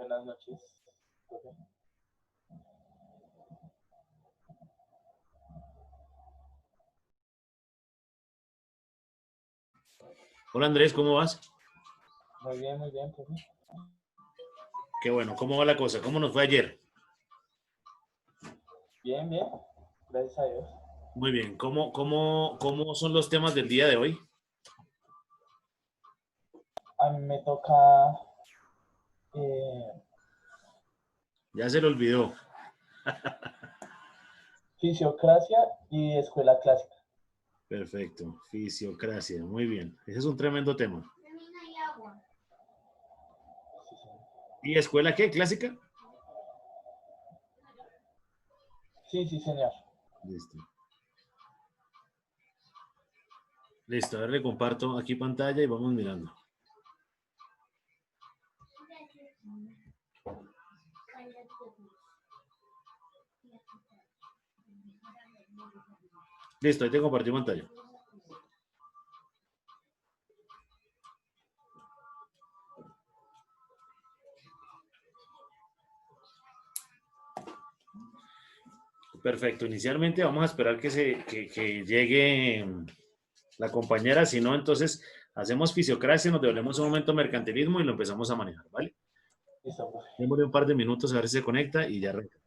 Buenas noches, profe. Hola Andrés, ¿cómo vas? Muy bien, profe. Qué bueno, ¿cómo va la cosa? ¿Cómo nos fue ayer? Bien, gracias a Dios. Muy bien, ¿cómo son los temas del día de hoy? A mí me toca eh, Ya se lo olvidó. fisiocracia y escuela clásica. Perfecto, fisiocracia, muy bien. Ese es un tremendo tema. Sí, señor. ¿Y escuela qué? ¿Clásica? Sí, señor. Listo. Listo, a ver, le comparto aquí pantalla y vamos mirando. Listo, ahí te compartí pantalla. Perfecto. Inicialmente vamos a esperar que llegue la compañera. Si no, entonces hacemos fisiocracia, nos devolvemos un momento mercantilismo y lo empezamos a manejar, ¿vale? Listo, profe. Démosle un par de minutos a ver si se conecta y ya arrancamos.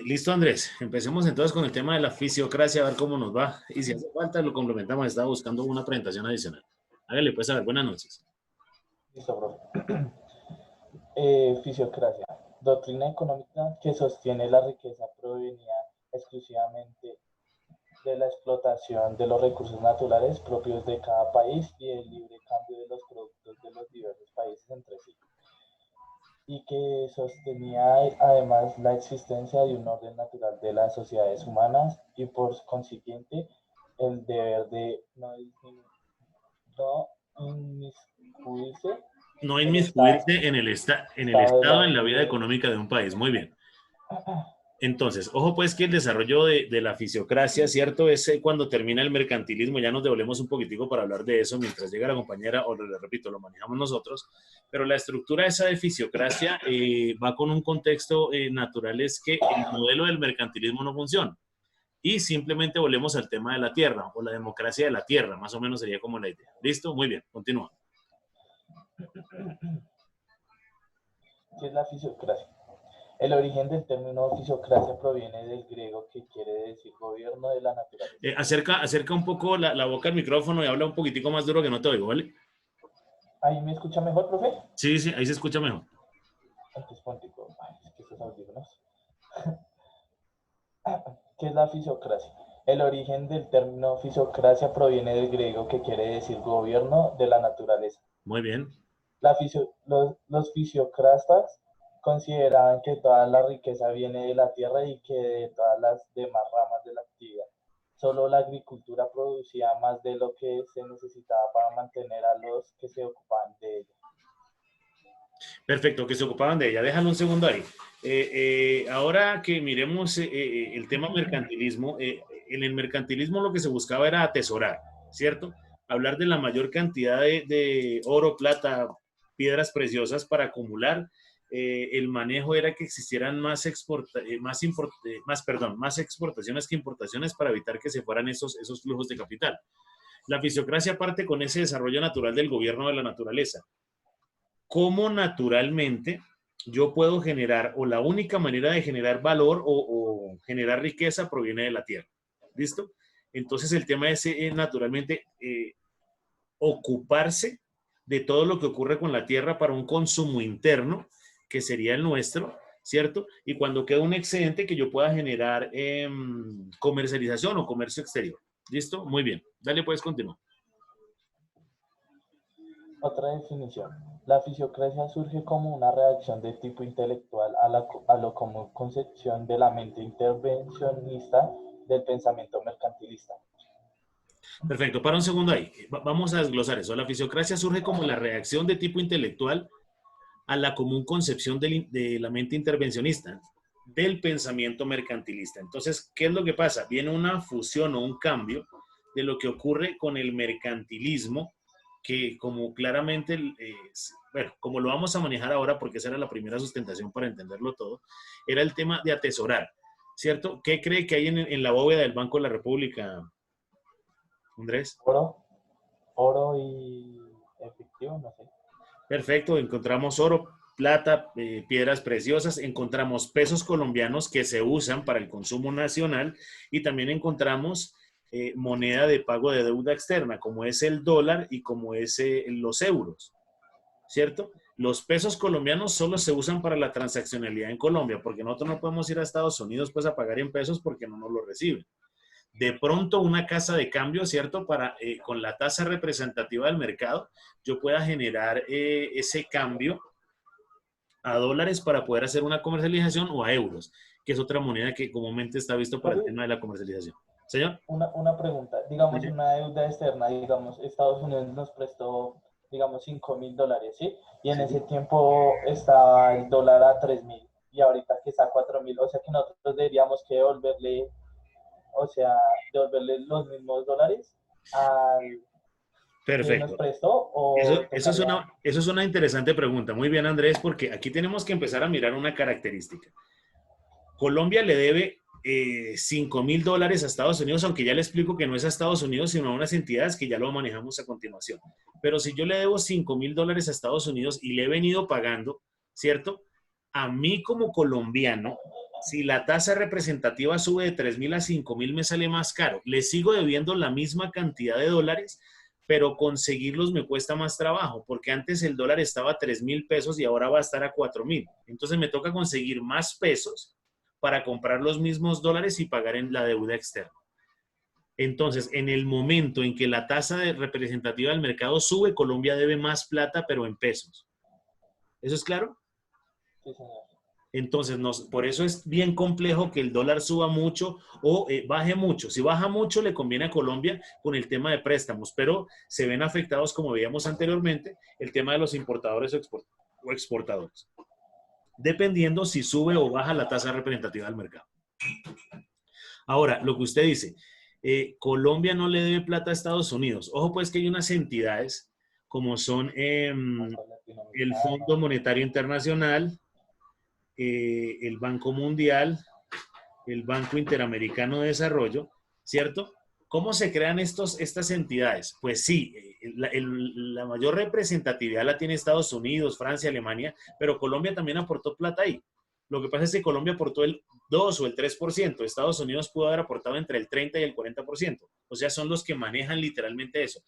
Listo, Andrés. Empecemos entonces con el tema de la fisiocracia, a ver cómo nos va. Y si hace falta, lo complementamos. Estaba buscando una presentación adicional. Hágale, pues, a ver, buenas noches. Listo, profe. Fisiocracia. Doctrina económica que sostiene la riqueza provenida exclusivamente de la explotación de los recursos naturales propios de cada país y el libre cambio de los productos de los diversos países entre sí, y que sostenía además la existencia de un orden natural de las sociedades humanas y por consiguiente el deber de no inmiscuirse No el estado, inmiscuirse en el estado de Estado, la en la vida vida. económica de un país. Muy bien. Entonces, ojo pues que el desarrollo de la fisiocracia, ¿cierto? Es cuando termina el mercantilismo, ya nos devolvemos un poquitico para hablar de eso mientras llega la compañera, o le repito, lo manejamos nosotros, pero la estructura esa de fisiocracia va con un contexto natural, es que el modelo del mercantilismo no funciona y simplemente volvemos al tema de la tierra o la democracia de la tierra, más o menos sería como la idea. ¿Listo? Muy bien, continúa. ¿Qué es la fisiocracia? El origen del término fisiocracia proviene del griego que quiere decir gobierno de la naturaleza. Acerca un poco la boca al micrófono y habla un poquitico más duro que no te oigo, ¿vale? ¿Ahí me escucha mejor, profe? Sí, sí, ahí se escucha mejor. Antes pontico. Ay, es que estos audífonos. ¿Qué es la fisiocracia? El origen del término fisiocracia proviene del griego que quiere decir gobierno de la naturaleza. Muy bien. Los fisiocratas consideraban que toda la riqueza viene de la tierra y que de todas las demás ramas de la actividad. Solo la agricultura producía más de lo que se necesitaba para mantener a los que se ocupaban de ella. Perfecto, que se ocupaban de ella. Déjalo un segundo ahí. Ahora que miremos el tema mercantilismo, en el mercantilismo lo que se buscaba era atesorar, ¿cierto? Hablar de la mayor cantidad de oro, plata, piedras preciosas para acumular. El manejo era que existieran más exportaciones que importaciones para evitar que se fueran esos flujos de capital. La fisiocracia parte con ese desarrollo natural del gobierno de la naturaleza. ¿Cómo naturalmente yo puedo generar, o la única manera de generar valor o generar riqueza proviene de la tierra? ¿Listo? Entonces el tema es naturalmente ocuparse de todo lo que ocurre con la tierra para un consumo interno, que sería el nuestro, ¿cierto? Y cuando queda un excedente que yo pueda generar comercialización o comercio exterior. ¿Listo? Muy bien. Dale, puedes continuar. Otra definición. La fisiocracia surge como una reacción de tipo intelectual a lo común concepción de la mente intervencionista del pensamiento mercantilista. Perfecto, para un segundo ahí. Vamos a desglosar eso. La fisiocracia surge como la reacción de tipo intelectual a la común concepción de la mente intervencionista, del pensamiento mercantilista. Entonces, ¿qué es lo que pasa? Viene una fusión o un cambio de lo que ocurre con el mercantilismo, que como claramente, bueno, como lo vamos a manejar ahora, porque esa era la primera sustentación para entenderlo todo, era el tema de atesorar, ¿cierto? ¿Qué cree que hay en la bóveda del Banco de la República, Andrés? Oro, oro y efectivo, no sé. Perfecto, encontramos oro, plata, piedras preciosas, encontramos pesos colombianos que se usan para el consumo nacional y también encontramos moneda de pago de deuda externa, como es el dólar y como es los euros, ¿cierto? Los pesos colombianos solo se usan para la transaccionalidad en Colombia, porque nosotros no podemos ir a Estados Unidos pues a pagar en pesos porque no nos lo reciben. De pronto una casa de cambio, ¿cierto? Para con la tasa representativa del mercado, yo pueda generar ese cambio a dólares para poder hacer una comercialización o a euros, que es otra moneda que comúnmente está visto para el tema de la comercialización. Señor. Una pregunta, digamos una deuda externa, digamos Estados Unidos nos prestó, digamos, $5.000, ¿sí? Y en ese Sí. tiempo estaba el dólar a 3.000 y ahorita que está a 4.000, o sea que nosotros deberíamos que devolverle, o sea, devolverle los mismos dólares al que nos Perfecto. prestó o tocaría. Eso es una interesante pregunta. Muy bien, Andrés, porque aquí tenemos que empezar a mirar una característica. Colombia le debe $5.000 a Estados Unidos, aunque ya le explico que no es a Estados Unidos, sino a unas entidades que ya lo manejamos a continuación. Pero si yo le debo $5.000 a Estados Unidos y le he venido pagando, ¿cierto? A mí como colombiano, si la tasa representativa sube de 3.000 a 5.000 me sale más caro. Le sigo debiendo la misma cantidad de dólares, pero conseguirlos me cuesta más trabajo, porque antes el dólar estaba a 3.000 pesos y ahora va a estar a 4.000. Entonces me toca conseguir más pesos para comprar los mismos dólares y pagar en la deuda externa. Entonces, en el momento en que la tasa de representativa del mercado sube, Colombia debe más plata, pero en pesos. ¿Eso es claro? Sí, señor. Entonces, por eso es bien complejo que el dólar suba mucho o baje mucho. Si baja mucho, le conviene a Colombia con el tema de préstamos, pero se ven afectados, como veíamos anteriormente, el tema de los importadores o exportadores, dependiendo si sube o baja la tasa representativa del mercado. Ahora, lo que usted dice, Colombia no le debe plata a Estados Unidos. Ojo, pues que hay unas entidades como son Banco el Latinoamericano. Fondo Monetario Internacional, el Banco Mundial, el Banco Interamericano de Desarrollo, ¿cierto? ¿Cómo se crean estas entidades? Pues sí, la mayor representatividad la tiene Estados Unidos, Francia, Alemania, pero Colombia también aportó plata ahí. Lo que pasa es que Colombia aportó el 2 o el 3%. Estados Unidos pudo haber aportado entre el 30 y el 40%. O sea, son los que manejan literalmente eso.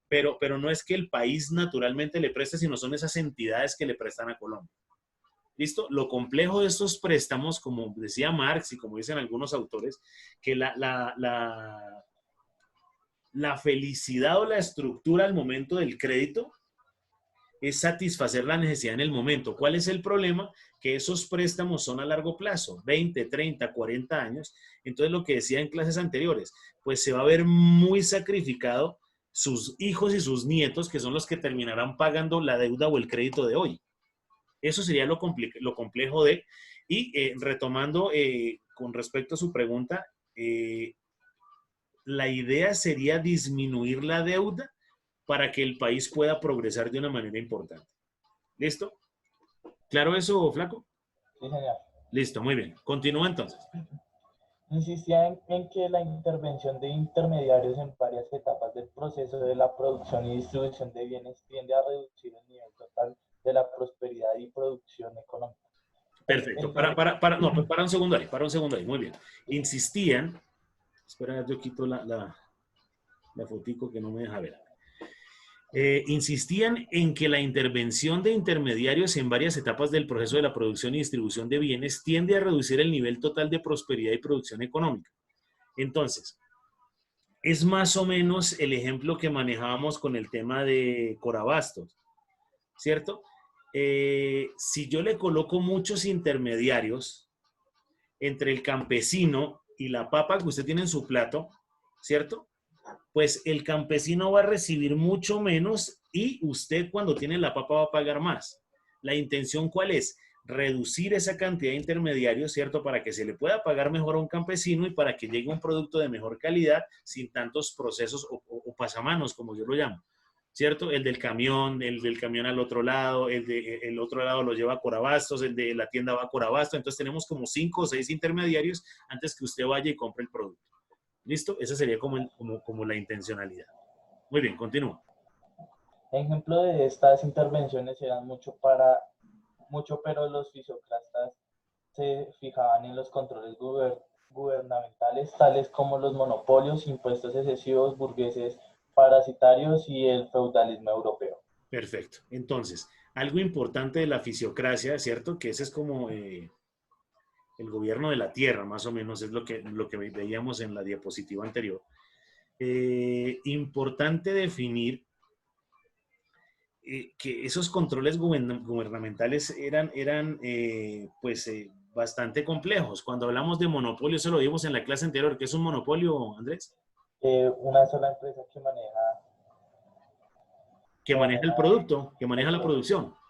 Pero no es que el país naturalmente le preste, sino son esas entidades que le prestan a Colombia. ¿Listo? Lo complejo de estos préstamos, como decía Marx y como dicen algunos autores, que la felicidad o la estructura al momento del crédito es satisfacer la necesidad en el momento. ¿Cuál es el problema? Que esos préstamos son a largo plazo, 20, 30, 40 años. Entonces, lo que decía en clases anteriores, pues se va a ver muy sacrificado sus hijos y sus nietos, que son los que terminarán pagando la deuda o el crédito de hoy. Eso sería lo complejo de... Y retomando con respecto a su pregunta, la idea sería disminuir la deuda para que el país pueda progresar de una manera importante. ¿Listo? ¿Claro eso, Flaco? Sí, señor. Listo, muy bien. Continúa entonces. Insistía en que la intervención de intermediarios en varias etapas del proceso de la producción y distribución de bienes tiende a reducir el nivel total de la prosperidad y producción económica. Perfecto. Para un segundo ahí. Muy bien. Insistían, espera, yo quito la fotico que no me deja ver. Insistían en que la intervención de intermediarios en varias etapas del proceso de la producción y distribución de bienes tiende a reducir el nivel total de prosperidad y producción económica. Entonces, es más o menos el ejemplo que manejábamos con el tema de Corabastos, ¿cierto? Si yo le coloco muchos intermediarios entre el campesino y la papa que usted tiene en su plato, ¿cierto? Pues el campesino va a recibir mucho menos y usted cuando tiene la papa va a pagar más. ¿La intención cuál es? Reducir esa cantidad de intermediarios, ¿cierto? Para que se le pueda pagar mejor a un campesino y para que llegue un producto de mejor calidad sin tantos procesos o pasamanos, como yo lo llamo, ¿cierto? El del camión al otro lado, el otro lado lo lleva a Corabastos, el de la tienda va a Corabastos, entonces tenemos como 5 o 6 intermediarios antes que usted vaya y compre el producto. ¿Listo? Esa sería como la intencionalidad. Muy bien, continúa. Ejemplo de estas intervenciones eran mucho, pero los fisiocratas se fijaban en los controles gubernamentales, tales como los monopolios, impuestos excesivos, burgueses parasitarios y el feudalismo europeo. Perfecto. Entonces, algo importante de la fisiocracia, ¿cierto? Que ese es como el gobierno de la tierra, más o menos, es lo que veíamos en la diapositiva anterior. Importante definir que esos controles gubernamentales eran bastante complejos. Cuando hablamos de monopolio, eso lo vimos en la clase anterior. ¿Qué es un monopolio, Andrés? Una sola empresa Que maneja el producto, que maneja la producto. producción.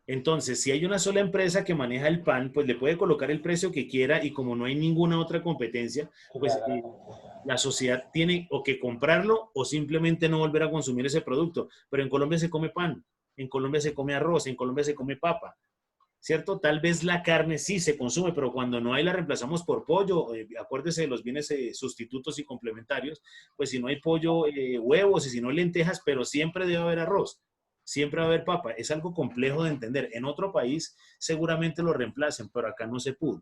Entonces, si hay una sola empresa que maneja el pan, pues le puede colocar el precio que quiera y como no hay ninguna otra competencia, pues la sociedad tiene o que comprarlo o simplemente no volver a consumir ese producto. Pero en Colombia se come pan, en Colombia se come arroz, en Colombia se come papa, ¿cierto? Tal vez la carne sí se consume, pero cuando no hay la reemplazamos por pollo. Acuérdese de los bienes sustitutos y complementarios, pues si no hay pollo, huevos y si no lentejas, pero siempre debe haber arroz. Siempre va a haber papa. Es algo complejo de entender. En otro país seguramente lo reemplacen, pero acá no se pudo.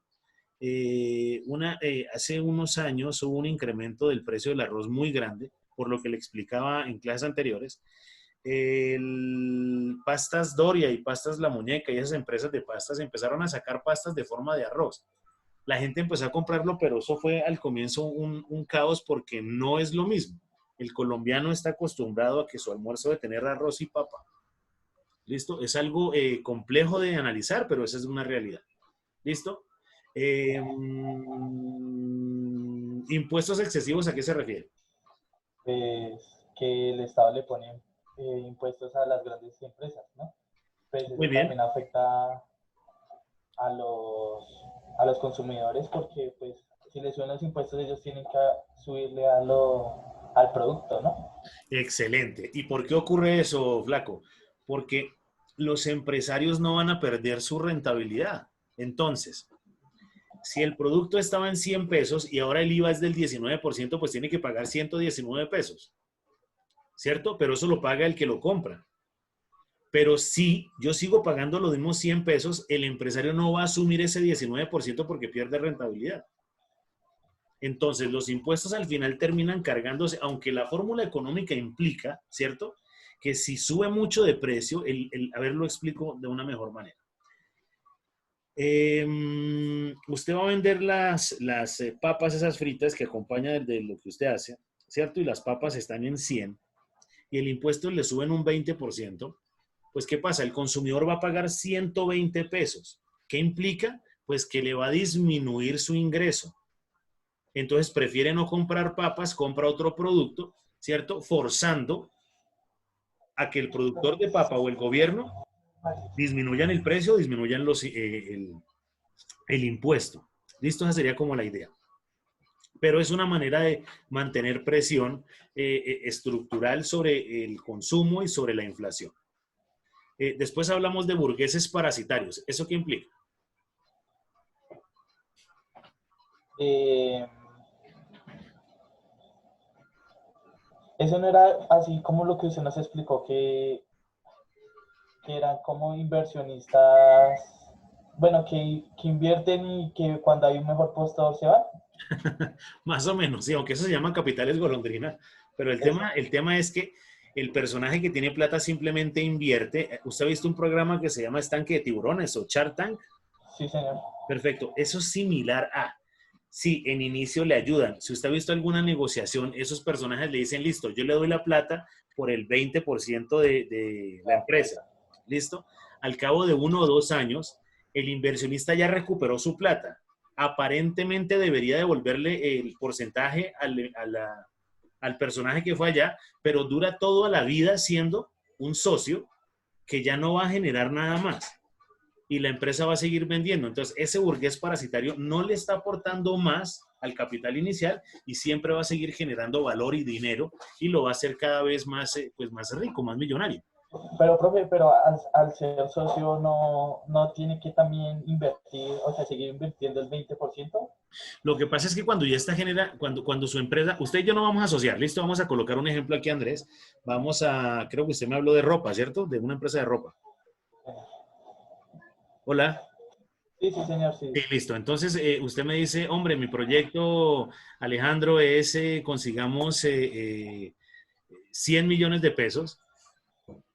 Hace unos años hubo un incremento del precio del arroz muy grande, por lo que le explicaba en clases anteriores. Pastas Doria y Pastas La Muñeca y esas empresas de pastas empezaron a sacar pastas de forma de arroz. La gente empezó a comprarlo, pero eso fue al comienzo un caos porque no es lo mismo. El colombiano está acostumbrado a que su almuerzo debe tener arroz y papa. ¿Listo? Es algo complejo de analizar, pero esa es una realidad. ¿Listo? Impuestos excesivos, ¿a qué se refiere? Pues que el Estado le pone impuestos a las grandes empresas, ¿no? Pues Muy eso bien. también afecta a los consumidores porque pues si les suben los impuestos ellos tienen que subirle al producto, ¿no? Excelente. ¿Y por qué ocurre eso, Flaco? Porque los empresarios no van a perder su rentabilidad. Entonces, si el producto estaba en 100 pesos y ahora el IVA es del 19%, pues tiene que pagar 119 pesos, ¿cierto? Pero eso lo paga el que lo compra. Pero si yo sigo pagando los mismos 100 pesos, el empresario no va a asumir ese 19% porque pierde rentabilidad. Entonces, los impuestos al final terminan cargándose, aunque la fórmula económica implica, ¿cierto? Que si sube mucho de precio, a ver, lo explico de una mejor manera. Usted va a vender las papas esas fritas que acompañan de lo que usted hace, ¿cierto? Y las papas están en 100 y el impuesto le suben un 20%. pues ¿qué pasa? El consumidor va a pagar 120 pesos. ¿Qué implica? Pues que le va a disminuir su ingreso. Entonces prefiere no comprar papas, compra otro producto, ¿cierto? Forzando a que el productor de papa o el gobierno disminuyan el precio, disminuyan el impuesto. ¿Listo? Esa sería como la idea. Pero es una manera de mantener presión estructural sobre el consumo y sobre la inflación. Después hablamos de burgueses parasitarios. ¿Eso qué implica? Eso no era así como lo que usted nos explicó, que eran como inversionistas, bueno, que invierten y que cuando hay un mejor postor se van. Más o menos, sí, aunque eso se llama capitales golondrina. Pero el tema es que el personaje que tiene plata simplemente invierte. ¿Usted ha visto un programa que se llama Estanque de Tiburones o Shark Tank? Sí, señor. Perfecto. Eso es similar a, sí, en inicio le ayudan. Si usted ha visto alguna negociación, esos personajes le dicen, listo, yo le doy la plata por el 20% de la empresa. ¿Listo? Al cabo de 1 o 2 años, el inversionista ya recuperó su plata. Aparentemente debería devolverle el porcentaje al personaje que fue allá, pero dura toda la vida siendo un socio que ya no va a generar nada más y la empresa va a seguir vendiendo. Entonces, ese burgués parasitario no le está aportando más al capital inicial y siempre va a seguir generando valor y dinero y lo va a hacer cada vez más, pues más rico, más millonario. Pero, profe, pero al ser socio no tiene que también invertir, o sea, seguir invirtiendo el 20%. Lo que pasa es que cuando ya está cuando su empresa, usted y yo no vamos a asociar, listo, vamos a colocar un ejemplo aquí, Andrés. Vamos a, creo que usted me habló de ropa, ¿cierto? De una empresa de ropa. Hola. Sí, sí, señor, sí. Sí, listo. Entonces, usted me dice, hombre, mi proyecto, Alejandro, es consigamos 100 millones de pesos.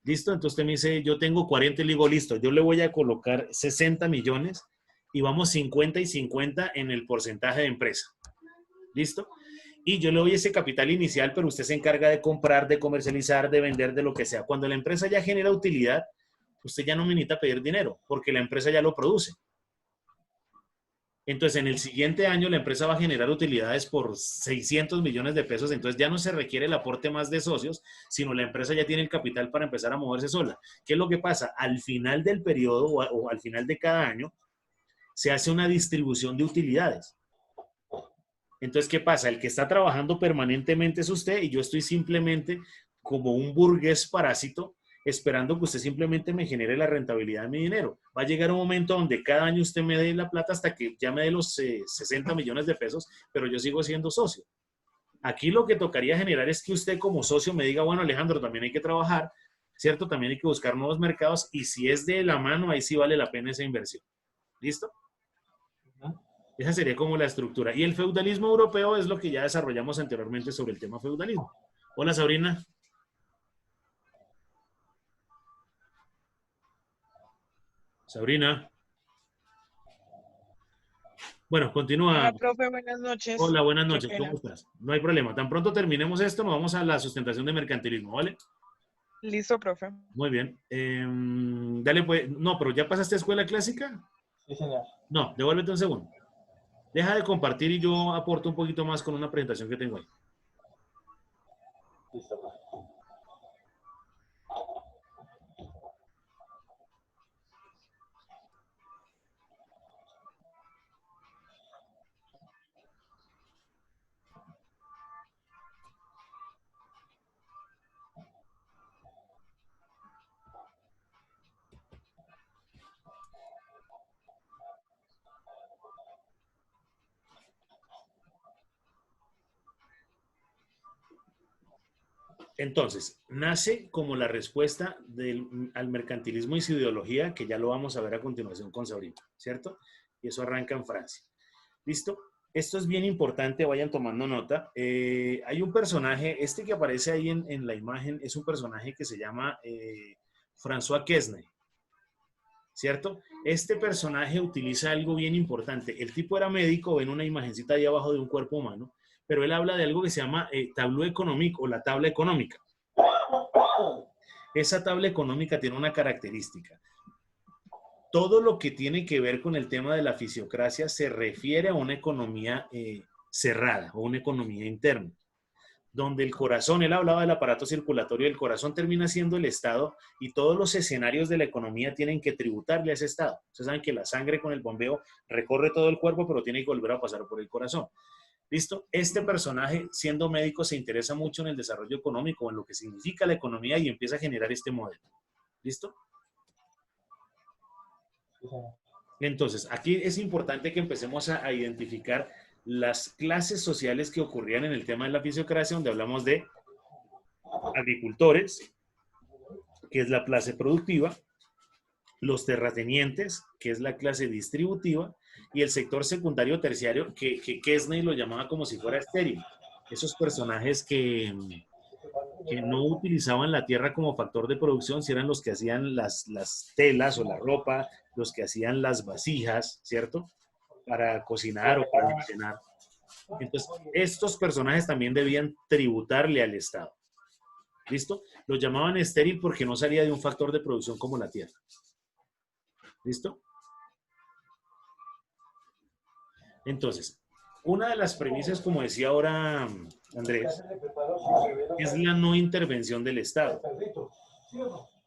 ¿Listo? Entonces usted me dice, yo tengo 40 y le digo, listo, yo le voy a colocar 60 millones y vamos 50 y 50 en el porcentaje de empresa. ¿Listo? Y yo le doy ese capital inicial, pero usted se encarga de comprar, de comercializar, de vender, de lo que sea. Cuando la empresa ya genera utilidad, usted ya no necesita pedir dinero, porque la empresa ya lo produce. Entonces, en el siguiente año la empresa va a generar utilidades por 600 millones de pesos, entonces ya no se requiere el aporte más de socios, sino la empresa ya tiene el capital para empezar a moverse sola. ¿Qué es lo que pasa? Al final del periodo o al final de cada año, se hace una distribución de utilidades. Entonces, ¿qué pasa? El que está trabajando permanentemente es usted y yo estoy simplemente como un burgués parásito esperando que usted simplemente me genere la rentabilidad de mi dinero. Va a llegar un momento donde cada año usted me dé la plata hasta que ya me dé los 60 millones de pesos, pero yo sigo siendo socio. Aquí lo que tocaría generar es que usted como socio me diga, bueno, Alejandro, también hay que trabajar, ¿cierto? También hay que buscar nuevos mercados y si es de la mano, ahí sí vale la pena esa inversión. ¿Listo? Esa sería como la estructura. Y el feudalismo europeo es lo que ya desarrollamos anteriormente sobre el tema feudalismo. Hola, Sabrina. Sabrina. Bueno, continúa. Hola, profe, buenas noches. Hola, buenas Qué noches. pena. ¿Cómo estás? No hay problema. Tan pronto terminemos esto, nos vamos a la sustentación de mercantilismo, ¿vale? Listo, profe. Muy bien. Dale, pues. No, pero ¿ya pasaste a escuela clásica? Sí, señor. No, devuélvete un segundo. Deja de compartir y yo aporto un poquito más con una presentación que tengo ahí. Listo, profe. Entonces, nace como la respuesta al mercantilismo y su ideología, que ya lo vamos a ver a continuación con Sabrina, ¿cierto? Y eso arranca en Francia. ¿Listo? Esto es bien importante, vayan tomando nota. Hay un personaje, este que aparece ahí en la imagen, es un personaje que se llama François Quesnay, ¿cierto? Este personaje utiliza algo bien importante. El tipo era médico, ven una imagencita ahí abajo de un cuerpo humano, pero él habla de algo que se llama tableau économique o la tabla económica. Esa tabla económica tiene una característica. Todo lo que tiene que ver con el tema de la fisiocracia se refiere a una economía cerrada o una economía interna, donde el corazón, él hablaba del aparato circulatorio, el corazón termina siendo el Estado y todos los escenarios de la economía tienen que tributarle a ese Estado. Ustedes saben que la sangre con el bombeo recorre todo el cuerpo, pero tiene que volver a pasar por el corazón. ¿Listo? Este personaje, siendo médico, se interesa mucho en el desarrollo económico, en lo que significa la economía y empieza a generar este modelo. ¿Listo? Entonces, aquí es importante que empecemos a identificar las clases sociales que ocurrían en el tema de la fisiocracia, donde hablamos de agricultores, que es la clase productiva, los terratenientes, que es la clase distributiva, y el sector secundario terciario, que Kesney lo llamaba como si fuera estéril. Esos personajes que no utilizaban la tierra como factor de producción, si eran los que hacían las telas o la ropa, los que hacían las vasijas, ¿cierto? Para cocinar o para almacenar. Entonces, estos personajes también debían tributarle al Estado. ¿Listo? Lo llamaban estéril porque no salía de un factor de producción como la tierra. ¿Listo? Entonces, una de las premisas, como decía ahora Andrés, es la no intervención del Estado.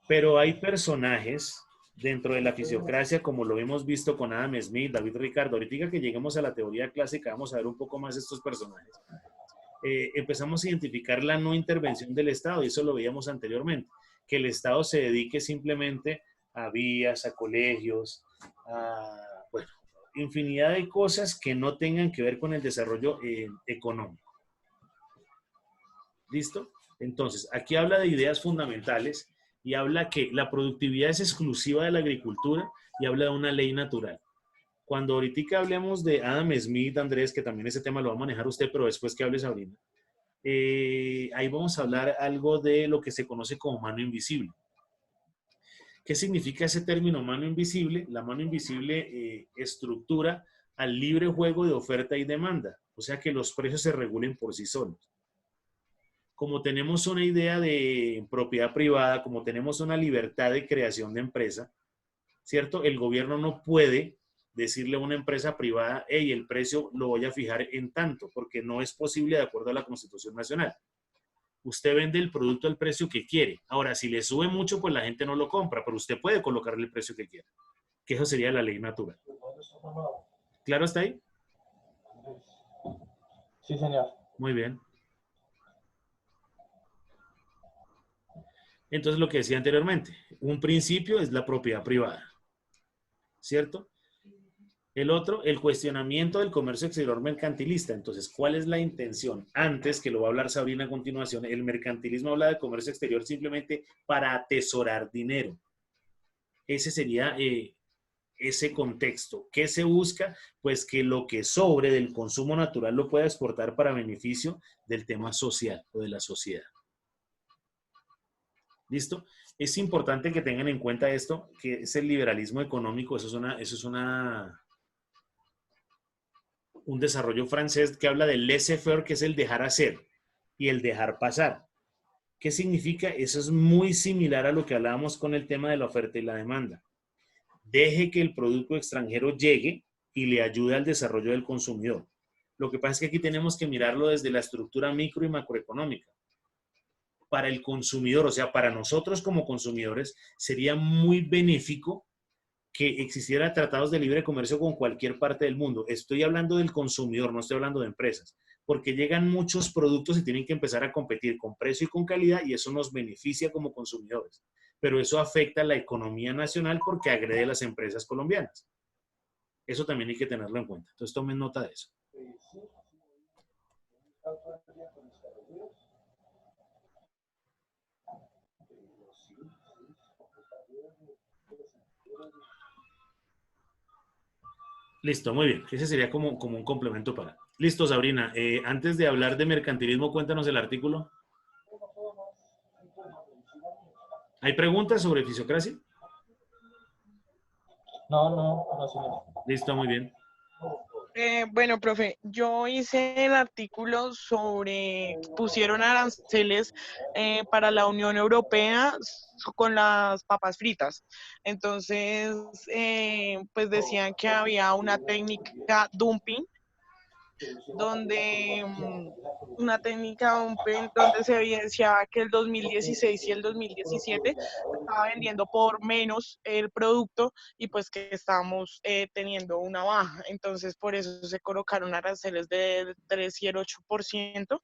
Pero hay personajes dentro de la fisiocracia, como lo hemos visto con Adam Smith, David Ricardo. Ahorita que lleguemos a la teoría clásica, vamos a ver un poco más estos personajes. Empezamos a identificar la no intervención del Estado, y eso lo veíamos anteriormente, que el Estado se dedique simplemente a vías, a colegios, a, bueno, infinidad de cosas que no tengan que ver con el desarrollo económico. ¿Listo? Entonces, aquí habla de ideas fundamentales y habla que la productividad es exclusiva de la agricultura y habla de una ley natural. Cuando ahorita hablemos de Adam Smith, Andrés, que también ese tema lo va a manejar usted, pero después que hable Sabrina, ahí vamos a hablar algo de lo que se conoce como mano invisible. ¿Qué significa ese término mano invisible? La mano invisible estructura al libre juego de oferta y demanda, o sea que los precios se regulen por sí solos. Como tenemos una idea de propiedad privada, como tenemos una libertad de creación de empresa, ¿cierto? El gobierno no puede decirle a una empresa privada, hey, el precio lo voy a fijar en tanto, porque no es posible de acuerdo a la Constitución Nacional. Usted vende el producto al precio que quiere. Ahora, si le sube mucho, pues la gente no lo compra, pero usted puede colocarle el precio que quiera, que eso sería la ley natural. ¿Claro está ahí? Sí, señor. Muy bien. Entonces, lo que decía anteriormente, un principio es la propiedad privada, ¿cierto? El otro, el cuestionamiento del comercio exterior mercantilista. Entonces, ¿cuál es la intención? Antes, que lo va a hablar Sabrina a continuación, el mercantilismo habla de comercio exterior simplemente para atesorar dinero. Ese sería ese contexto. ¿Qué se busca? Pues que lo que sobre del consumo natural lo pueda exportar para beneficio del tema social o de la sociedad. ¿Listo? Es importante que tengan en cuenta esto, que es el liberalismo económico. Eso es un desarrollo francés que habla del laissez-faire, que es el dejar hacer y el dejar pasar. ¿Qué significa? Eso es muy similar a lo que hablábamos con el tema de la oferta y la demanda. Deje que el producto extranjero llegue y le ayude al desarrollo del consumidor. Lo que pasa es que aquí tenemos que mirarlo desde la estructura micro y macroeconómica. Para el consumidor, o sea, para nosotros como consumidores, sería muy benéfico que existiera tratados de libre comercio con cualquier parte del mundo. Estoy hablando del consumidor, no estoy hablando de empresas, porque llegan muchos productos y tienen que empezar a competir con precio y con calidad, y eso nos beneficia como consumidores. Pero eso afecta a la economía nacional porque agrede a las empresas colombianas. Eso también hay que tenerlo en cuenta. Entonces tomen nota de eso. Listo, muy bien. Ese sería como un complemento para. Listo, Sabrina. Antes de hablar de mercantilismo, cuéntanos el artículo. ¿Hay preguntas sobre fisiocracia? No, señor. Listo, muy bien. Bueno, profe, yo hice el artículo sobre, pusieron aranceles para la Unión Europea con las papas fritas. Entonces, pues decían que había una técnica dumping donde una técnica donde se evidenciaba que el 2016 y el 2017 estaba vendiendo por menos el producto y pues que estábamos teniendo una baja. Entonces, por eso se colocaron aranceles del 3 y el 8%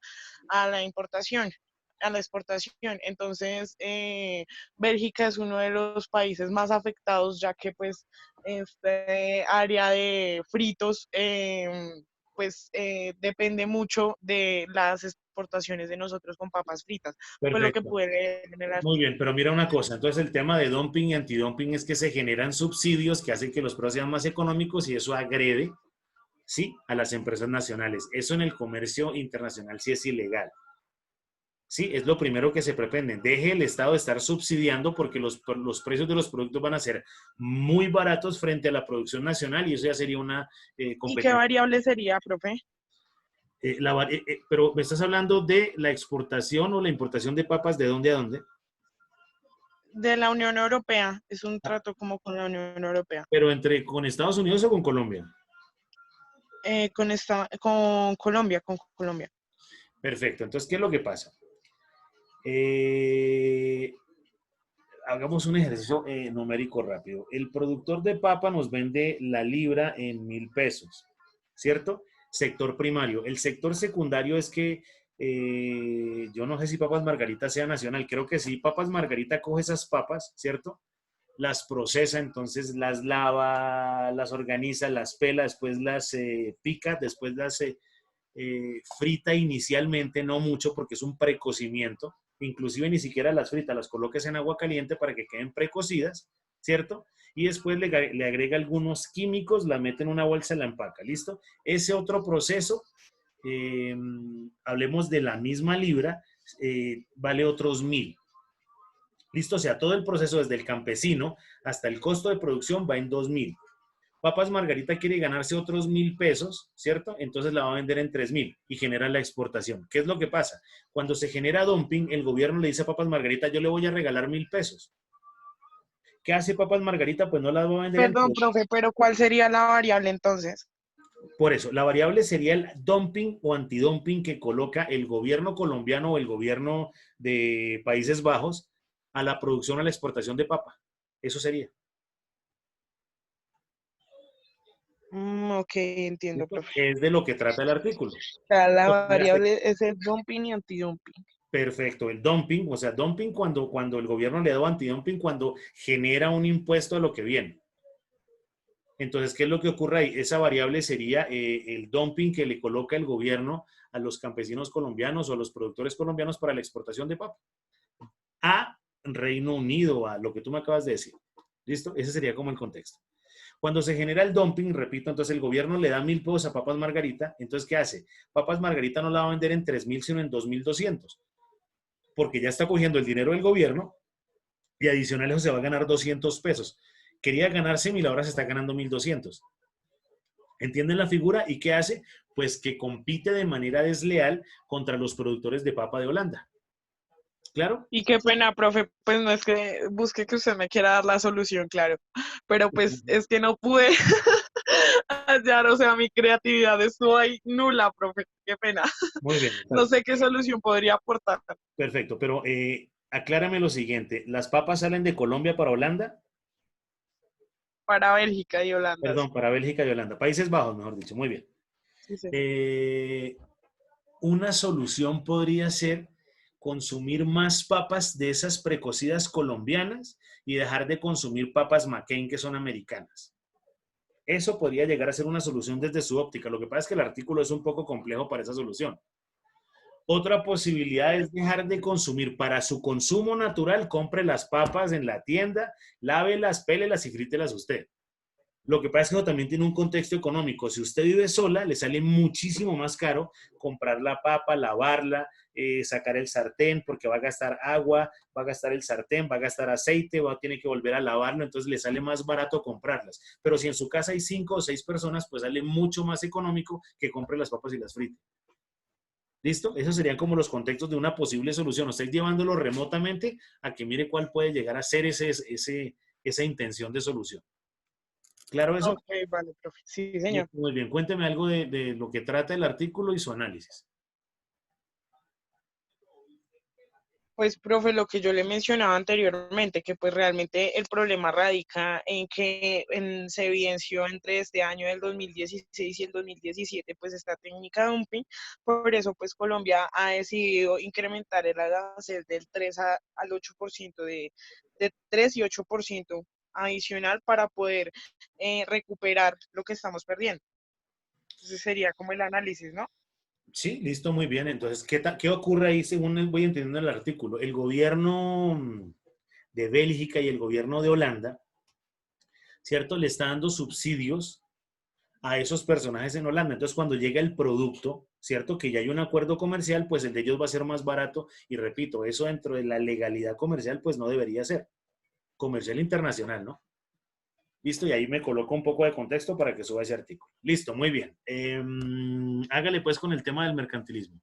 a la importación, a la exportación. Entonces, Bélgica es uno de los países más afectados, ya que pues este área de fritos pues depende mucho de las exportaciones de nosotros con papas fritas. Fue lo que Perfecto. pude leer en el Muy artículo. bien, pero mira una cosa, entonces el tema de dumping y antidumping es que se generan subsidios que hacen que los precios sean más económicos y eso agrede, sí, a las empresas nacionales. Eso en el comercio internacional sí es ilegal. Sí, es lo primero que se pretende. Deje el Estado de estar subsidiando porque los precios de los productos van a ser muy baratos frente a la producción nacional y eso ya sería una ¿Y qué competencia. variable sería, profe? Pero me estás hablando de la exportación o la importación de papas, ¿de dónde a dónde? De la Unión Europea. Es un trato como con la Unión Europea. Pero con Estados Unidos o con Colombia. Con Colombia, con Colombia. Perfecto. Entonces, ¿qué es lo que pasa? Hagamos un ejercicio numérico rápido. El productor de papa nos vende la libra en 1.000 pesos, ¿cierto? Sector primario. El sector secundario es que yo no sé si Papas Margarita sea nacional, creo que sí. Papas Margarita coge esas papas, ¿cierto? Las procesa, entonces las lava, las organiza, las pela, después las pica, después las frita inicialmente, no mucho porque es un precocimiento, inclusive ni siquiera las frita, las colocas en agua caliente para que queden precocidas, ¿cierto? Y después le agrega algunos químicos, la mete en una bolsa y la empaca, ¿listo? Ese otro proceso, eh, hablemos de la misma libra, vale otros 1.000. ¿Listo? O sea, todo el proceso desde el campesino hasta el costo de producción va en 2.000. Papas Margarita quiere ganarse otros 1.000 pesos, ¿cierto? Entonces la va a vender en 3.000 y genera la exportación. ¿Qué es lo que pasa? Cuando se genera dumping, el gobierno le dice a Papas Margarita, yo le voy a regalar 1.000 pesos. ¿Qué hace Papas Margarita? Pues no las va a vender en Perdón, 3.000. profe, pero ¿cuál sería la variable entonces? Por eso, la variable sería el dumping o antidumping que coloca el gobierno colombiano o el gobierno de Países Bajos a la producción, a la exportación de papa. Eso sería. Ok, entiendo, ¿Listo? profe. Es de lo que trata el artículo. O sea, la Lo que hace variable es el dumping y antidumping. perfecto, el dumping, o sea, dumping cuando el gobierno le da antidumping, cuando genera un impuesto a lo que viene. Entonces, ¿qué es lo que ocurre ahí? Esa variable sería el dumping que le coloca el gobierno a los campesinos colombianos o a los productores colombianos para la exportación de papa. A Reino Unido, a lo que tú me acabas de decir. ¿Listo? Ese sería como el contexto. Cuando se genera el dumping, repito, entonces el gobierno le da 1.000 pesos a Papas Margarita, entonces ¿qué hace? Papas Margarita no la va a vender en 3.000, sino en 2.200, porque ya está cogiendo el dinero del gobierno y adicional eso se va a ganar 200 pesos. Quería ganarse 1.000, ahora se está ganando 1.200. ¿Entienden la figura? ¿Y qué hace? Pues que compite de manera desleal contra los productores de papa de Holanda. ¿Claro? Y qué pena, profe, pues no es que busque que usted me quiera dar la solución, claro, pero pues es que no pude hallar, o sea, mi creatividad estuvo ahí nula, profe, qué pena. Muy bien. No sé qué solución podría aportar. Perfecto, pero aclárame lo siguiente. ¿Las papas salen de Colombia para Holanda? Para Bélgica y Holanda, Perdón, sí. para Bélgica y Holanda. Países Bajos, mejor dicho. Muy bien. Sí, sí. Eh, una solución podría ser consumir más papas de esas precocidas colombianas y dejar de consumir papas McCain que son americanas. Eso podría llegar a ser una solución desde su óptica. Lo que pasa es que el artículo es un poco complejo para esa solución. Otra posibilidad es dejar de consumir para su consumo natural. Compre las papas en la tienda, lávelas, pélelas y frítelas usted. Lo que pasa es que eso también tiene un contexto económico. Si usted vive sola, le sale muchísimo más caro comprar la papa, lavarla, sacar el sartén, porque va a gastar agua, va a gastar el sartén, va a gastar aceite, va a tener que volver a lavarlo, entonces le sale más barato comprarlas. Pero si en su casa hay 5 o 6 personas, pues sale mucho más económico que compre las papas y las frite. ¿Listo? Esos serían como los contextos de una posible solución. Usted llevándolo remotamente a que mire cuál puede llegar a ser esa intención de solución. ¿Claro eso? Ok, vale, profe. Sí, señor. Muy bien, cuénteme algo de lo que trata el artículo y su análisis. Pues, profe, lo que yo le mencionaba anteriormente, que pues realmente el problema radica en que se evidenció entre este año del 2016 y el 2017, pues esta técnica de dumping. Por eso, pues Colombia ha decidido incrementar el arancel del 3 al 8% de 3 y 8% adicional para poder recuperar lo que estamos perdiendo. Entonces sería como el análisis, ¿no? Sí, listo, muy bien. Entonces, ¿qué ocurre ahí según voy entendiendo el artículo? El gobierno de Bélgica y el gobierno de Holanda, ¿cierto? Le está dando subsidios a esos personajes en Holanda. Entonces, cuando llega el producto, ¿cierto? Que ya hay un acuerdo comercial, pues el de ellos va a ser más barato. Y repito, eso dentro de la legalidad comercial, pues no debería ser. Comercial internacional, ¿no? Listo, y ahí me coloco un poco de contexto para que suba ese artículo. Listo, muy bien. Hágale pues con el tema del mercantilismo.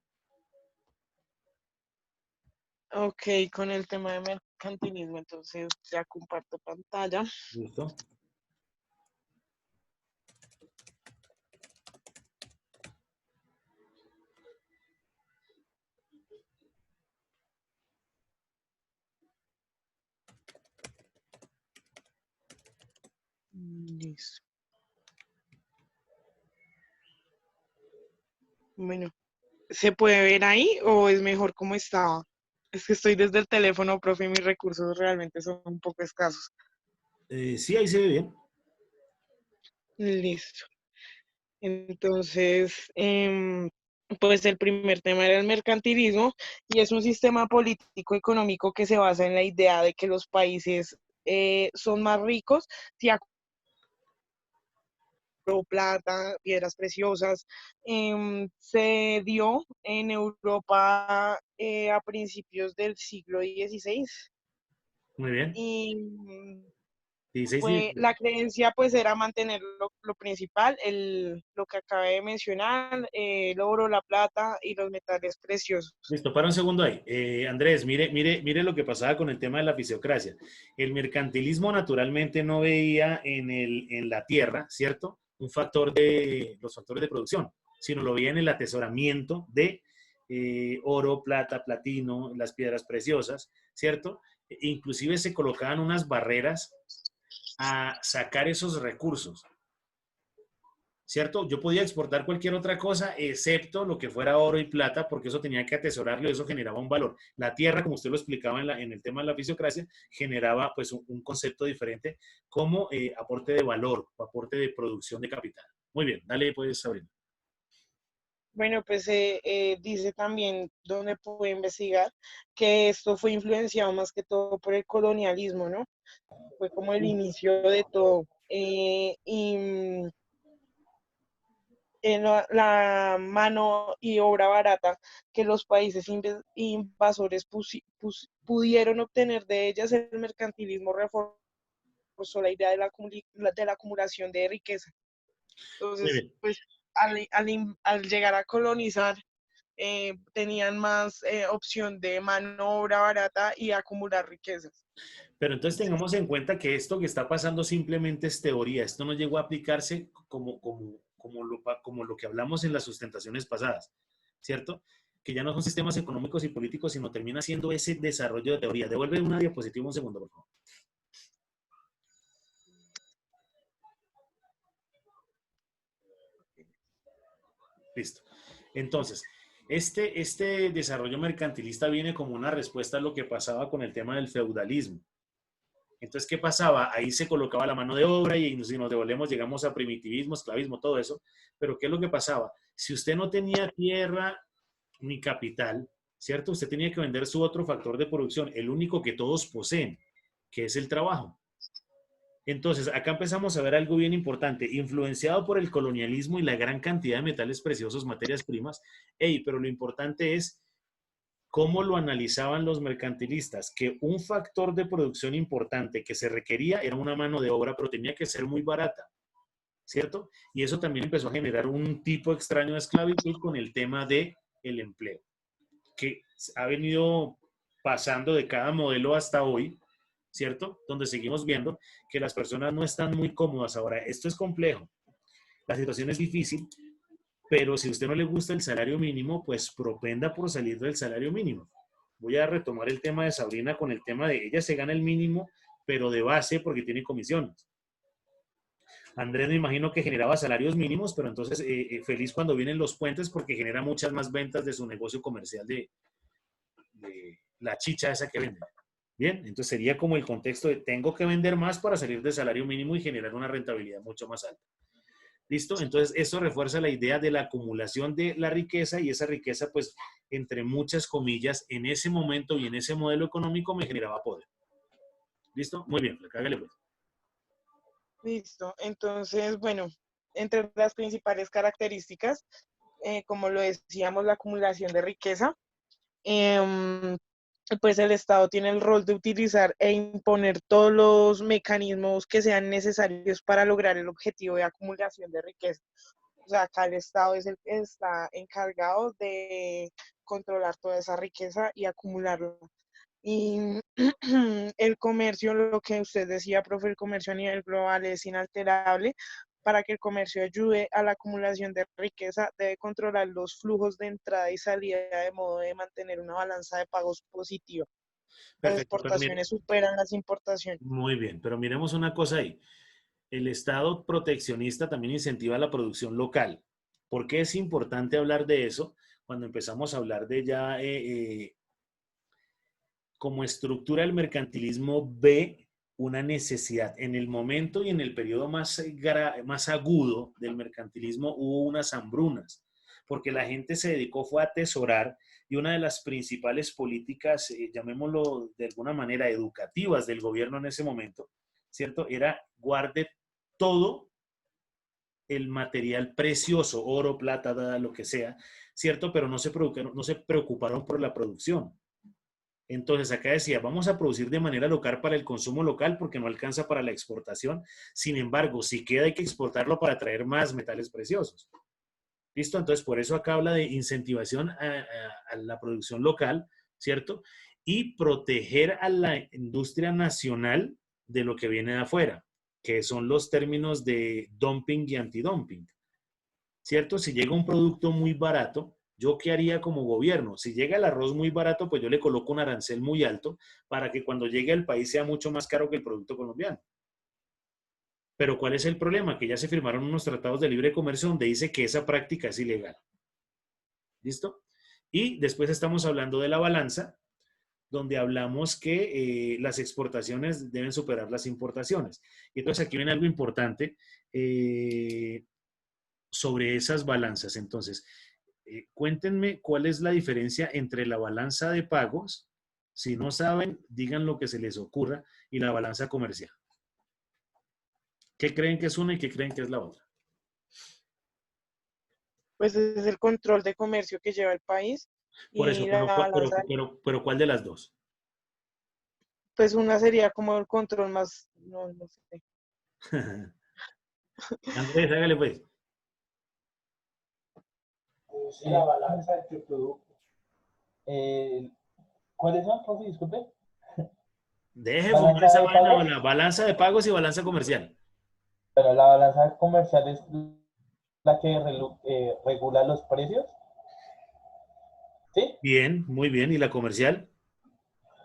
Ok, con el tema de mercantilismo, entonces ya comparto pantalla. Listo. Listo. Bueno, ¿se puede ver ahí o es mejor como estaba? Es que estoy desde el teléfono, profe, y mis recursos realmente son un poco escasos. Sí, ahí se ve bien. Listo. Entonces, pues el primer tema era el mercantilismo y es un sistema político económico que se basa en la idea de que los países son más ricos si oro, plata, piedras preciosas. Se dio en Europa a principios del siglo XVI Muy bien. y 16 y fue, 17. la creencia pues era mantener lo principal, lo que acabé de mencionar, el oro, la plata y los metales preciosos. Listo, para un segundo ahí. Andrés, mire lo que pasaba con el tema de la fisiocracia. El mercantilismo naturalmente no veía en la tierra, ¿cierto? Los factores de producción, sino lo veía en el atesoramiento de oro, plata, platino, las piedras preciosas, ¿cierto? Inclusive se colocaban unas barreras a sacar esos recursos. ¿Cierto? Yo podía exportar cualquier otra cosa excepto lo que fuera oro y plata, porque eso tenía que atesorarlo y eso generaba un valor. La tierra, como usted lo explicaba en el tema de la fisiocracia, generaba pues un concepto diferente como aporte de valor, aporte de producción de capital. Muy bien, dale pues, Sabrina. Bueno, pues dice también donde pude investigar que esto fue influenciado más que todo por el colonialismo, ¿no? Fue como el inicio de todo. En la mano y obra barata que los países invasores pudieron obtener de ellas, el mercantilismo reforzó la idea de la acumulación de riqueza. Muy Entonces, bien. pues al llegar a colonizar, tenían más opción de mano obra barata y acumular riquezas. Pero entonces tengamos en cuenta que esto que está pasando simplemente es teoría. Esto no llegó a aplicarse como lo que hablamos en las sustentaciones pasadas, ¿cierto? Que ya no son sistemas económicos y políticos, sino termina siendo ese desarrollo de teoría. Devuelve una diapositiva un segundo, por favor. Listo. Entonces, este desarrollo mercantilista viene como una respuesta a lo que pasaba con el tema del feudalismo. Entonces, ¿qué pasaba? Ahí se colocaba la mano de obra y si nos devolvemos llegamos a primitivismo, esclavismo, todo eso. Pero ¿qué es lo que pasaba? Si usted no tenía tierra ni capital, ¿cierto? Usted tenía que vender su otro factor de producción, el único que todos poseen, que es el trabajo. Entonces, acá empezamos a ver algo bien importante, influenciado por el colonialismo y la gran cantidad de metales preciosos, materias primas. Pero lo importante es cómo lo analizaban los mercantilistas, que un factor de producción importante que se requería era una mano de obra, pero tenía que ser muy barata, ¿cierto? Y eso también empezó a generar un tipo extraño de esclavitud con el tema del empleo, que ha venido pasando de cada modelo hasta hoy, ¿cierto? Donde seguimos viendo que las personas no están muy cómodas ahora. Esto es complejo, la situación es difícil, pero si a usted no le gusta el salario mínimo, pues propenda por salir del salario mínimo. Voy a retomar el tema de Sabrina con el tema de ella se gana el mínimo, pero de base porque tiene comisiones. Andrés me imagino que generaba salarios mínimos, pero entonces feliz cuando vienen los puentes porque genera muchas más ventas de su negocio comercial de la chicha esa que vende. Bien, entonces sería como el contexto de tengo que vender más para salir del salario mínimo y generar una rentabilidad mucho más alta. ¿Listo? Entonces eso refuerza la idea de la acumulación de la riqueza y esa riqueza, pues, entre muchas comillas, en ese momento y en ese modelo económico me generaba poder. ¿Listo? Muy bien, hágale pues. Listo. Entonces, bueno, entre las principales características, como lo decíamos, la acumulación de riqueza, em, pues el Estado tiene el rol de utilizar e imponer todos los mecanismos que sean necesarios para lograr el objetivo de acumulación de riqueza. O sea, acá el Estado es el que está encargado de controlar toda esa riqueza y acumularla. Y el comercio, lo que usted decía, profe, el comercio a nivel global es inalterable. Para que el comercio ayude a la acumulación de riqueza, debe controlar los flujos de entrada y salida de modo de mantener una balanza de pagos positiva. Las Perfecto, pero mire, exportaciones superan las importaciones. muy bien, pero miremos una cosa ahí. El Estado proteccionista también incentiva la producción local. ¿Por qué es importante hablar de eso? Cuando empezamos a hablar de ya como estructura el mercantilismo ve una necesidad. En el momento y en el periodo más agudo del mercantilismo hubo unas hambrunas, porque la gente se dedicó fue a atesorar y una de las principales políticas, llamémoslo de alguna manera, educativas del gobierno en ese momento, ¿cierto? Era guarde todo el material precioso, oro, plata, lo que sea, ¿cierto? Pero no se preocuparon por la producción. Entonces acá decía, vamos a producir de manera local para el consumo local porque no alcanza para la exportación. Sin embargo, si queda hay que exportarlo para traer más metales preciosos. ¿Listo? Entonces por eso acá habla de incentivación a la producción local, ¿cierto? Y proteger a la industria nacional de lo que viene de afuera, que son los términos de dumping y antidumping, ¿cierto? Si llega un producto muy barato, ¿yo qué haría como gobierno? Si llega el arroz muy barato, pues yo le coloco un arancel muy alto para que cuando llegue al país sea mucho más caro que el producto colombiano. Pero ¿cuál es el problema? Que ya se firmaron unos tratados de libre comercio donde dice que esa práctica es ilegal. ¿Listo? Y después estamos hablando de la balanza, donde hablamos que las exportaciones deben superar las importaciones. Y entonces aquí viene algo importante sobre esas balanzas. Entonces, cuéntenme cuál es la diferencia entre la balanza de pagos, si no saben, digan lo que se les ocurra, y la balanza comercial. ¿Qué creen que es una y qué creen que es la otra? Pues es el control de comercio que lleva el país Por y eso, la balanza, pero ¿cuál de las dos? pues una sería como el control más, no, no sé. Andrés, hágale pues. Sí, la balanza entre productos. ¿Cuáles son, profe? Disculpe. Deje fumar Balanza esa de vaina, pagos, la balanza de pagos y balanza comercial. pero la balanza comercial es la que regula los precios, ¿sí? Bien, muy bien. ¿Y la comercial?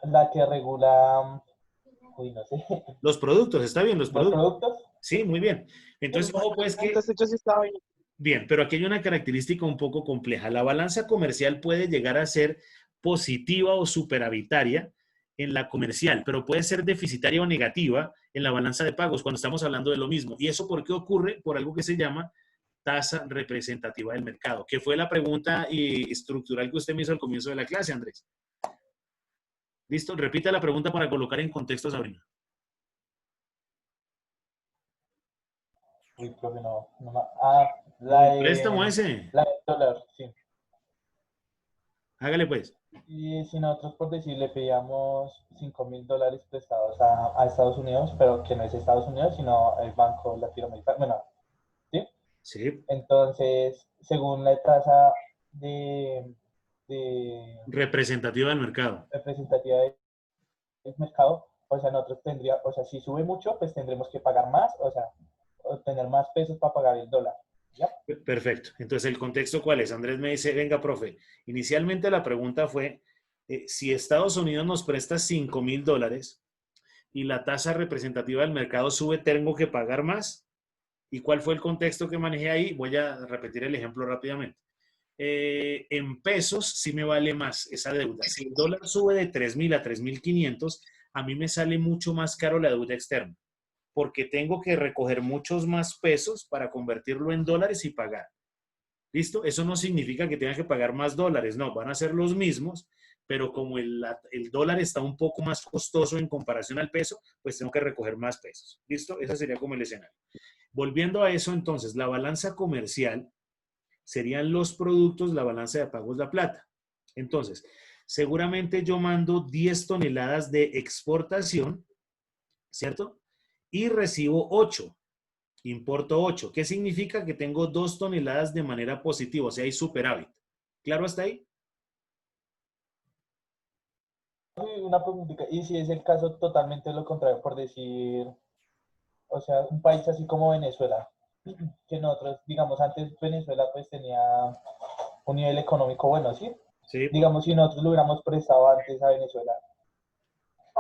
La que regula, uy, no sé, Los productos, está bien, los los productos. productos. Sí, muy bien. Entonces, ojo pues que Entonces yo sí estaba bien. bien, pero aquí hay una característica un poco compleja. La balanza comercial puede llegar a ser positiva o superavitaria en la comercial, pero puede ser deficitaria o negativa en la balanza de pagos cuando estamos hablando de lo mismo. ¿Y eso por qué ocurre? Por algo que se llama tasa representativa del mercado, que fue la pregunta estructural que usted me hizo al comienzo de la clase, Andrés. ¿Listo? Repita la pregunta para colocar en contexto, Sabrina. Uy, profe, la El préstamo de, ese. la de dólar, sí. Hágale pues. Y si nosotros, por decir, le pedíamos $5.000 prestados a Estados Unidos, pero que no es Estados Unidos, sino el Banco Latinoamericano, bueno, ¿sí? Sí. Entonces, según la tasa de, de Representativa del mercado. representativa del mercado, o sea, nosotros tendría, o sea, si sube mucho, pues tendremos que pagar más, o sea, obtener más pesos para pagar el dólar, ¿ya? Perfecto. Entonces, ¿el contexto cuál es? Andrés me dice, venga, profe. Inicialmente la pregunta fue, si Estados Unidos nos presta $5.000 y la tasa representativa del mercado sube, ¿tengo que pagar más? ¿Y cuál fue el contexto que manejé ahí? Voy a repetir el ejemplo rápidamente. En pesos sí me vale más esa deuda. Si el dólar sube de 3.000 a 3.500, a mí me sale mucho más caro la deuda externa, porque tengo que recoger muchos más pesos para convertirlo en dólares y pagar. ¿Listo? Eso no significa que tenga que pagar más dólares, no, van a ser los mismos, pero como el dólar está un poco más costoso en comparación al peso, pues tengo que recoger más pesos. ¿Listo? Ese sería como el escenario. Volviendo a eso, entonces, la balanza comercial serían los productos, la balanza de pagos, la plata. Entonces, seguramente yo mando 10 toneladas de exportación, ¿cierto? Y recibo 8, importo 8. ¿Qué significa? Que tengo 2 toneladas de manera positiva, o sea, hay superávit. ¿Claro hasta ahí? Una preguntita, y si es el caso totalmente lo contrario, por decir, o sea, un país así como Venezuela, que nosotros, digamos, antes Venezuela pues tenía un nivel económico bueno, ¿sí? Sí. Digamos, si nosotros lo hubiéramos prestado antes a Venezuela,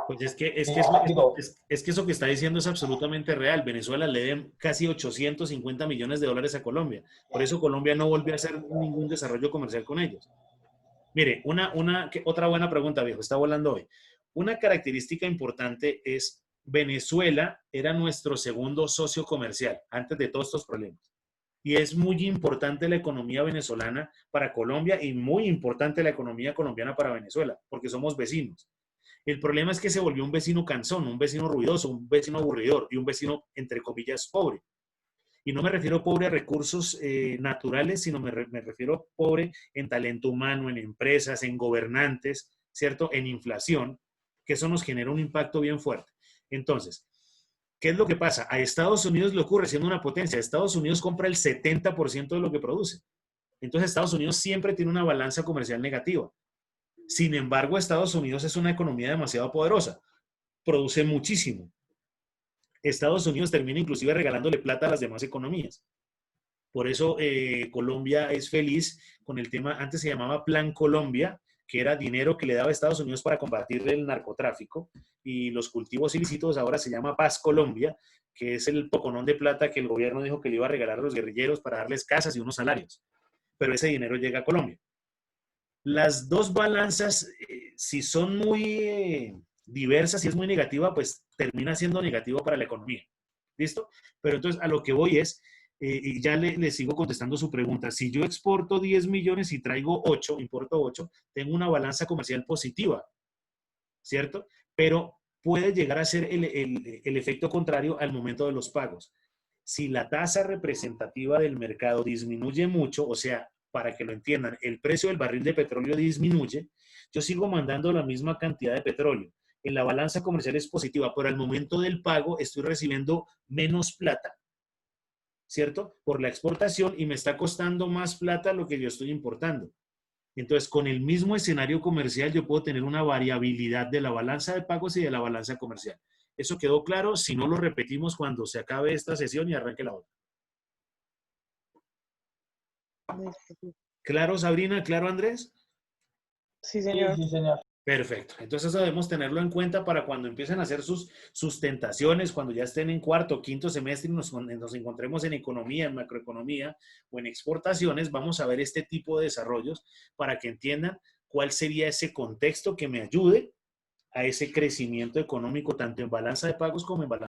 Pues eso, digo, es que eso que está diciendo es absolutamente real. Venezuela le debe casi 850 millones de dólares a Colombia. Por eso Colombia no volvió a hacer ningún desarrollo comercial con ellos. Mire, otra buena pregunta, viejo, está volando hoy. Una característica importante es Venezuela era nuestro segundo socio comercial antes de todos estos problemas. Y es muy importante la economía venezolana para Colombia y muy importante la economía colombiana para Venezuela, porque somos vecinos. El problema es que se volvió un vecino cansón, un vecino ruidoso, un vecino aburridor y un vecino, entre comillas, pobre. Y no me refiero pobre a recursos naturales, sino me refiero pobre en talento humano, en empresas, en gobernantes, ¿cierto? En inflación, que eso nos genera un impacto bien fuerte. Entonces, ¿qué es lo que pasa? A Estados Unidos le ocurre siendo una potencia. Estados Unidos compra el 70% de lo que produce. Entonces, Estados Unidos siempre tiene una balanza comercial negativa. Sin embargo, Estados Unidos es una economía demasiado poderosa. Produce muchísimo. Estados Unidos termina inclusive regalándole plata a las demás economías. Por eso Colombia es feliz con el tema, antes se llamaba Plan Colombia, que era dinero que le daba a Estados Unidos para combatir el narcotráfico y los cultivos ilícitos. Ahora se llama Paz Colombia, que es el poconón de plata que el gobierno dijo que le iba a regalar a los guerrilleros para darles casas y unos salarios. Pero ese dinero llega a Colombia. Las dos balanzas, si son muy diversas, si es muy negativa, pues termina siendo negativo para la economía. ¿Listo? Pero entonces a lo que voy es, y ya le sigo contestando su pregunta, si yo exporto 10 millones y traigo 8, importo 8, tengo una balanza comercial positiva, ¿cierto? Pero puede llegar a ser el efecto contrario al momento de los pagos. Si la tasa representativa del mercado disminuye mucho, o sea, para que lo entiendan, el precio del barril de petróleo disminuye, yo sigo mandando la misma cantidad de petróleo. En la balanza comercial es positiva, pero al momento del pago estoy recibiendo menos plata, ¿cierto? Por la exportación y me está costando más plata lo que yo estoy importando. Entonces, con el mismo escenario comercial, yo puedo tener una variabilidad de la balanza de pagos y de la balanza comercial. ¿Eso quedó claro? Si no, lo repetimos cuando se acabe esta sesión y arranque la otra. ¿Claro, Sabrina? ¿Claro, Andrés? Sí, sí, señor. sí, señor. Perfecto. Entonces debemos tenerlo en cuenta para cuando empiecen a hacer sus sustentaciones, cuando ya estén en cuarto o quinto semestre y nos encontremos en economía, en macroeconomía o en exportaciones, vamos a ver este tipo de desarrollos para que entiendan cuál sería ese contexto que me ayude a ese crecimiento económico, tanto en balanza de pagos como en balanza